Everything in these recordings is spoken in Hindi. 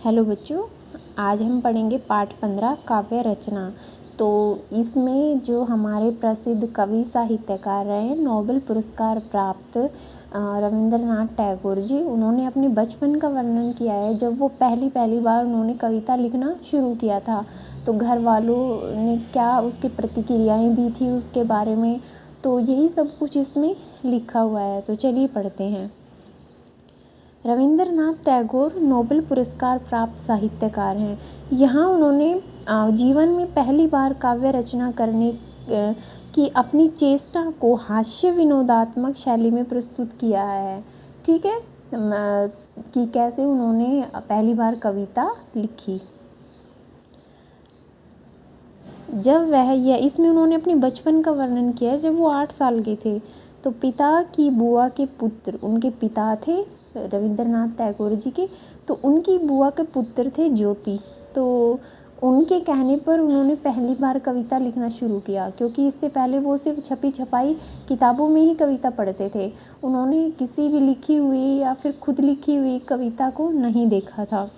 हेलो बच्चों, आज हम पढ़ेंगे पाठ 15 काव्य रचना। तो इसमें जो हमारे प्रसिद्ध कवि साहित्यकार रहे, नोबेल पुरस्कार प्राप्त रविंद्रनाथ टैगोर जी, उन्होंने अपने बचपन का वर्णन किया है। जब वो पहली बार उन्होंने कविता लिखना शुरू किया था तो घर वालों ने क्या उसकी प्रतिक्रियाएं दी थी उसके बारे में, तो यही सब कुछ इसमें लिखा हुआ है। तो चलिए पढ़ते हैं। रविंद्रनाथ टैगोर नोबेल पुरस्कार प्राप्त साहित्यकार हैं। यहाँ उन्होंने जीवन में पहली बार काव्य रचना करने की अपनी चेष्टा को हास्य विनोदात्मक शैली में प्रस्तुत किया है। ठीक है, कि कैसे उन्होंने पहली बार कविता लिखी। जब वह इसमें उन्होंने अपने बचपन का वर्णन किया है। जब वो 8 साल के थे तो पिता की बुआ के पुत्र, उनके पिता थे रविंद्रनाथ टैगोर जी के, तो उनकी बुआ के पुत्र थे ज्योति। तो उनके कहने पर उन्होंने पहली बार कविता लिखना शुरू किया, क्योंकि इससे पहले वो सिर्फ छपी छपाई किताबों में ही कविता पढ़ते थे। उन्होंने किसी भी लिखी हुई या फिर खुद लिखी हुई कविता को नहीं देखा था।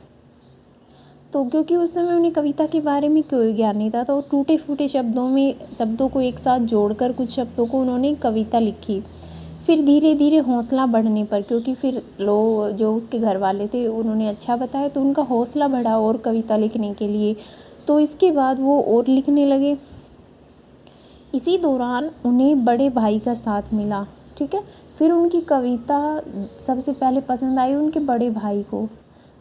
तो क्योंकि उस समय उन्हें कविता के बारे में कोई ज्ञान नहीं था, तो टूटे फूटे शब्दों को एक साथ जोड़कर कुछ शब्दों को उन्होंने कविता लिखी। फिर धीरे धीरे हौसला बढ़ने पर, क्योंकि फिर लोग जो उसके घर वाले थे उन्होंने अच्छा बताया, तो उनका हौसला बढ़ा और कविता लिखने के लिए। तो इसके बाद वो और लिखने लगे। इसी दौरान उन्हें बड़े भाई का साथ मिला। ठीक है, फिर उनकी कविता सबसे पहले पसंद आई उनके बड़े भाई को।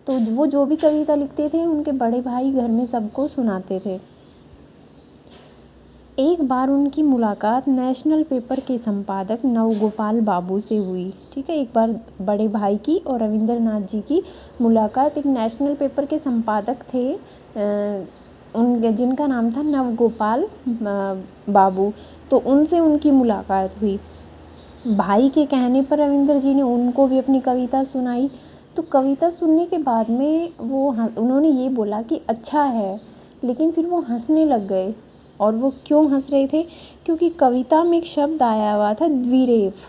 तो वो जो भी कविता लिखते थे उनके बड़े भाई घर में सबको सुनाते थे। एक बार उनकी मुलाकात नेशनल पेपर के संपादक नवगोपाल बाबू से हुई। ठीक है, एक बार बड़े भाई की और रविंद्रनाथ जी की मुलाकात एक नेशनल पेपर के संपादक थे, जिनका नाम था नवगोपाल बाबू। तो उनसे उनकी मुलाकात हुई। भाई के कहने पर रविंद्र जी ने उनको भी अपनी कविता सुनाई। तो कविता सुनने के बाद में उन्होंने ये बोला कि अच्छा है, लेकिन फिर वो हंसने लग गए। और वो क्यों हंस रहे थे? क्योंकि कविता में एक शब्द आया हुआ था द्विरेफ।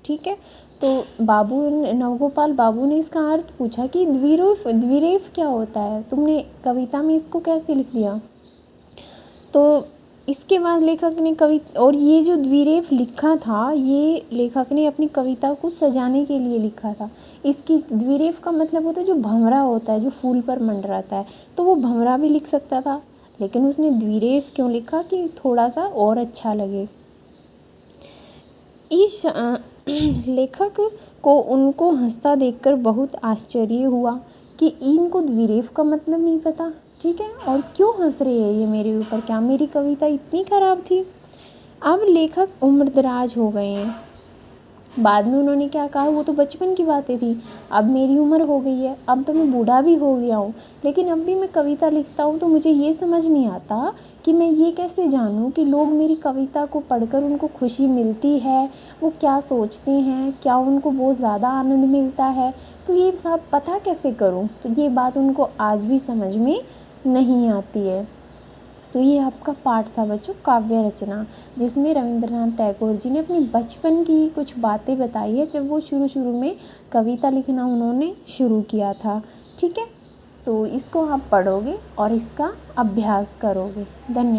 ठीक है, तो नवगोपाल बाबू ने इसका अर्थ पूछा कि द्विरेफ क्या होता है, तुमने कविता में इसको कैसे लिख दिया? तो इसके बाद लेखक ने और ये जो द्विरेफ लिखा था, ये लेखक ने अपनी कविता को सजाने के लिए लिखा था। इसकी द्विरेफ का मतलब होता है जो भंवरा होता है, जो फूल पर मंडराता है। तो वो भंवरा भी लिख सकता था, लेकिन उसने द्विरेफ क्यों लिखा? कि थोड़ा सा और अच्छा लगे। इस लेखक को उनको हंसता देखकर बहुत आश्चर्य हुआ कि इनको द्विरेफ का मतलब नहीं पता। ठीक है, और क्यों हंस रहे हैं ये मेरे ऊपर? क्या मेरी कविता इतनी ख़राब थी? अब लेखक उम्रदराज हो गए हैं। बाद में उन्होंने क्या कहा, वो तो बचपन की बातें थी, अब मेरी उम्र हो गई है, अब तो मैं बूढ़ा भी हो गया हूँ, लेकिन अब भी मैं कविता लिखता हूँ। तो मुझे ये समझ नहीं आता कि मैं ये कैसे जानूँ कि लोग मेरी कविता को पढ़कर उनको खुशी मिलती है, वो क्या सोचते हैं, क्या उनको बहुत ज़्यादा आनंद मिलता है। तो ये सब पता कैसे करूँ? तो ये बात उनको आज भी समझ में नहीं आती है। तो ये आपका पाठ था बच्चों, काव्य रचना, जिसमें रविंद्रनाथ टैगोर जी ने अपनी बचपन की कुछ बातें बताई है, जब वो शुरू में कविता लिखना उन्होंने शुरू किया था। ठीक है, तो इसको आप पढ़ोगे और इसका अभ्यास करोगे। धन्यवाद।